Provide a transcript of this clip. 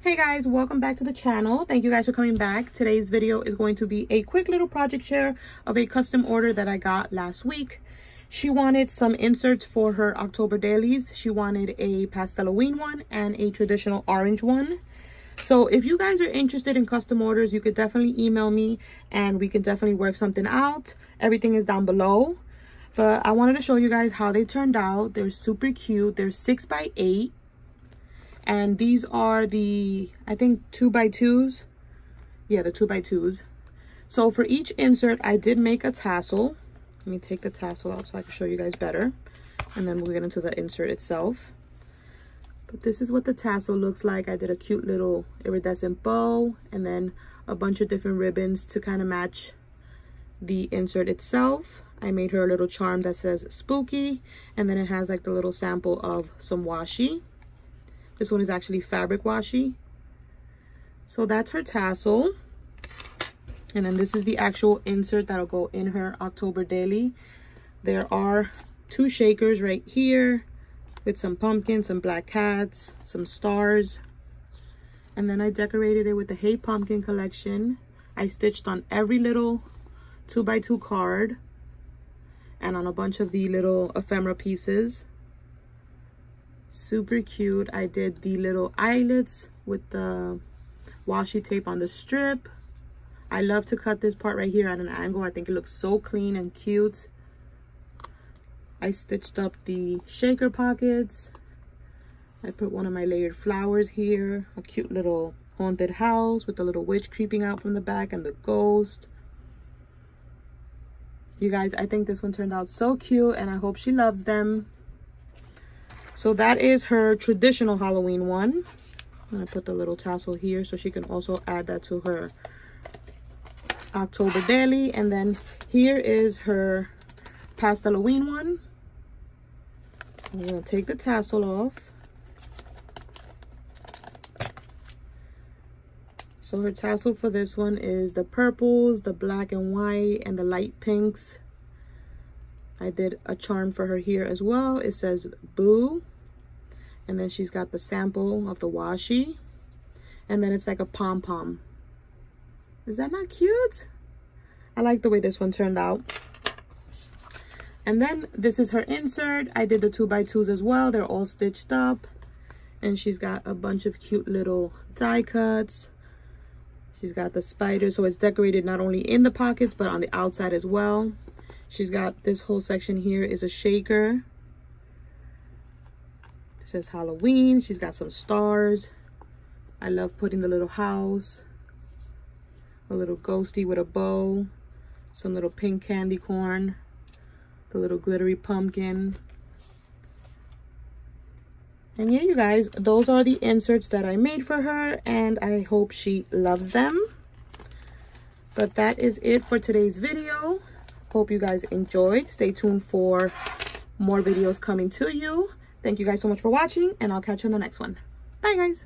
Hey guys, welcome back to the channel. Thank you guys for coming back. Today's video is going to be a quick little project share of a custom order that I got last week. She wanted some inserts for her October dailies. She wanted a pastel Halloween one and a traditional orange one. So if you guys are interested in custom orders, you could definitely email me and we can definitely work something out. Everything is down below. But I wanted to show you guys how they turned out. They're super cute. They're 6x8. And these are the, I think, 2x2s. Yeah, the 2x2s. So for each insert, I did make a tassel. Let me take the tassel out so I can show you guys better. And then we'll get into the insert itself. But this is what the tassel looks like. I did a cute little iridescent bow and then a bunch of different ribbons to kind of match the insert itself. I made her a little charm that says spooky. And then it has like the little sample of some washi. This one is actually fabric washi. So that's her tassel. And then this is the actual insert that'll go in her October daily. There are 2 shakers right here with some pumpkins, some black cats, some stars. And then I decorated it with the Hey Pumpkin collection. I stitched on every little 2x2 card and on a bunch of the little ephemera pieces. Super cute. I did the little eyelets with the washi tape on the strip. I love to cut this part right here at an angle. I think it looks so clean and cute. I stitched up the shaker pockets. I put one of my layered flowers here. A cute little haunted house with the little witch creeping out from the back and the ghost. You guys, I think this one turned out so cute and I hope she loves them. So that is her traditional Halloween one. I'm gonna put the little tassel here so she can also add that to her October daily. And then here is her pastel Halloween one. I'm gonna take the tassel off. So her tassel for this one is the purples, the black and white, and the light pinks. I did a charm for her here as well. It says boo. And then she's got the sample of the washi. And then it's like a pom-pom. Is that not cute? I like the way this one turned out. And then this is her insert. I did the 2x2s as well. They're all stitched up. And she's got a bunch of cute little die cuts. She's got the spider. So it's decorated not only in the pockets, but on the outside as well. She's got this whole section here is a shaker. It says Halloween. She's got some stars. I love putting the little house. A little ghosty with a bow. Some little pink candy corn. The little glittery pumpkin. And yeah, you guys, those are the inserts that I made for her. And I hope she loves them. But that is it for today's video. Hope you guys enjoyed. Stay tuned for more videos coming to you. Thank you guys so much for watching, and I'll catch you in the next one. Bye, guys.